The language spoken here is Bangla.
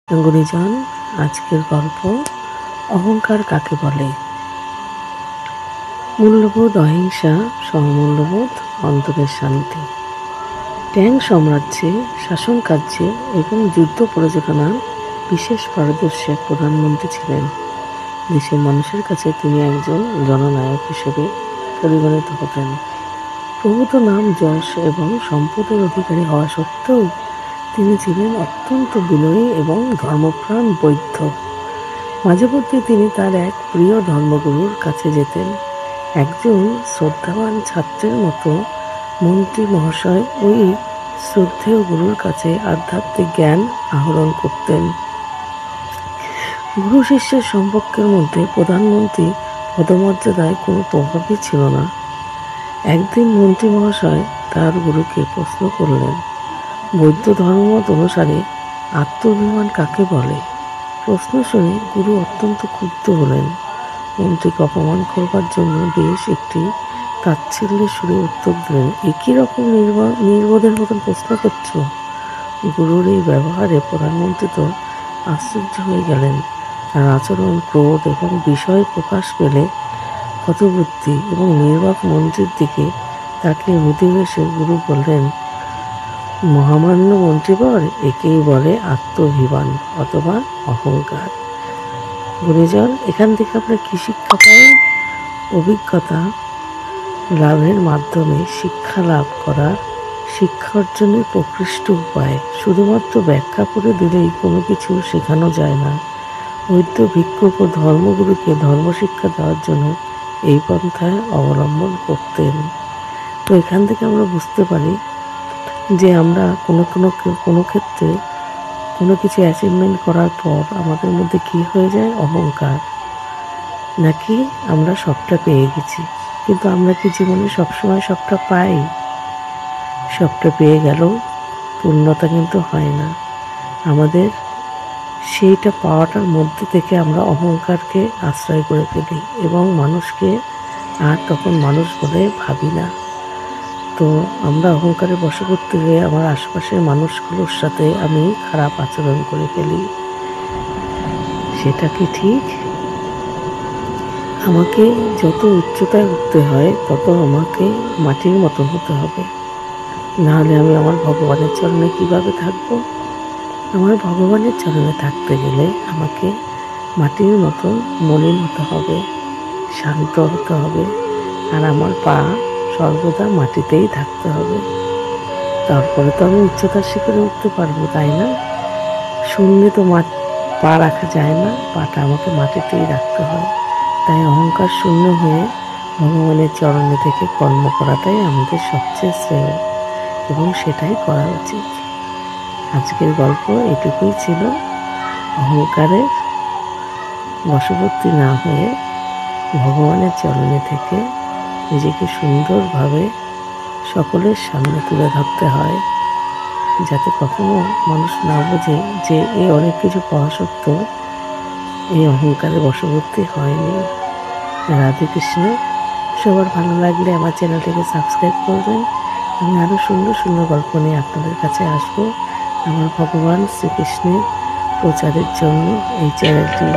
গুণীজন আজকের গল্প অহংকার কাকে বলে। মূল্যবোধ অহিংসা, সমমূল্যবোধ, অন্তরের শান্তি। ট্যাং সাম্রাজ্যে, শাসন কার্যে এবং যুদ্ধ পরিচালনার বিশেষ পারদর্শী এক প্রধানমন্ত্রী ছিলেন। দেশের মানুষের কাছে তিনি একজন জননায়ক হিসেবে পরিগণিত হতেন। প্রভূত নাম, যশ এবং সম্পদের অধিকারী হওয়া সত্ত্বেও তিনি ছিলেন অত্যন্ত বিনয়ী এবং ধর্মপ্রাণ বৌদ্ধ। মাঝে মধ্যে তিনি তার এক প্রিয় ধর্মগুরুর কাছে যেতেন। একজন শ্রদ্ধাবান ছাত্রের মতো মন্ত্রী মহাশয় ওই শ্রদ্ধেয় গুরুর কাছে আধ্যাত্মিক জ্ঞান আহরণ করতেন। গুরু শিষ্যের সম্পর্কের মধ্যে প্রধানমন্ত্রী পদমর্যাদায় কোনো প্রভাবই ছিল না। একদিন মন্ত্রী মহাশয় তার গুরুকে প্রশ্ন করলেন, বৌদ্ধ ধর্মমত অনুসারে আত্মাভিমান কাকে বলে? প্রশ্ন শুনে গুরু অত্যন্ত ক্ষুব্ধ হলেন। মন্ত্রীকে অপমান করবার জন্য বেশ একটি তাচ্ছিল্যের সুরে উত্তর দিলেন, একই রকম নির্বোধের মতন প্রশ্ন করছ? গুরুর এই ব্যবহারে প্রধানমন্ত্রী তো আশ্চর্য হয়ে গেলেন। তার আচরণ, ক্রোধ এবং বিষয় প্রকাশ পেলে হতবুদ্ধি এবং নির্বাক মন্ত্রীর দিকে তাকে মৃদু হেসে গুরু বললেন, মহামান্য মন্ত্রীবর, একেই বলে আত্মাভিমান অথবা অহংকার। গুণীজন, এখান থেকে আমরা কি শিক্ষা পাই? অভিজ্ঞতা লাভের মাধ্যমে শিক্ষা লাভ করা শিক্ষা অর্জনের প্রকৃষ্ট উপায়। শুধুমাত্র ব্যাখ্যা করে দিলেই কোনো কিছু শেখানো যায় না। বৌদ্ধ ভিক্ষুক ও ধর্মগুরুকে ধর্মশিক্ষা দেওয়ার জন্য এই পন্থায় অবলম্বন করতেন। তো এখান থেকে আমরা বুঝতে পারি যে আমরা কোনো ক্ষেত্রে কোনো কিছু অ্যাচিভমেন্ট করার পর আমাদের মধ্যে কি হয়ে যায়? অহংকার। নাকি আমরা সবটা পেয়ে গেছি, কিন্তু আমরা কি জীবনে সবসময় সবটা পাই? সবটা পেয়ে গেলেও পূর্ণতা কিন্তু হয় না। আমাদের সেইটা পাওয়াটার মধ্যে থেকে আমরা অহংকারকে আশ্রয় করে ফেলি এবং মানুষকে আর তখন মানুষ বলে ভাবি না। তো আমরা অহংকারে বশে করতে গিয়ে আমার আশপাশের মানুষগুলোর সাথে আমি খারাপ আচরণ করে ফেলি। সেটা কি ঠিক? আমাকে যত উচ্চতায় উঠতে হয় তত আমাকে মাটির মতন হতে হবে, নাহলে আমি আমার ভগবানের চরণে কিভাবে থাকবো? আমার ভগবানের চরণে থাকতে গেলে আমাকে মাটির মতন মলিন হতে হবে, শান্ত হতে হবে, আর আমার পা সর্বদা মাটিতেই থাকতে হবে। তারপরে তো আমি উচ্চতার শিখরে উঠতে পারবো, তাই না? শূন্যে তো পা রাখা যায় না, পাটা আমাকে মাটিতেই রাখতে হয়। তাই অহংকার শূন্য হয়ে ভগবানের চরণে থেকে কর্ম করাটাই আমাদের সবচেয়ে শ্রেয় এবং সেটাই করা উচিত। আজকের গল্প এটুকুই ছিল। অহংকারের বশবর্তী না হয়ে ভগবানের চরণে থেকে নিজেকে সুন্দরভাবে সকলের সামনে তুলে ধরতে হয়, যাতে কখনো মানুষ না বোঝে যে এ অনেক কিছু পাওয়া সত্ত্বেও এই অহংকারের বশবর্তী হয়নি। রাধে কৃষ্ণ। সবার ভালো লাগলে আমার চ্যানেলটিকে সাবস্ক্রাইব করবেন। আমি আরও সুন্দর সুন্দর গল্প নিয়ে আপনাদের কাছে আসবো আমার ভগবান শ্রীকৃষ্ণের প্রচারের জন্য এই চ্যানেলটি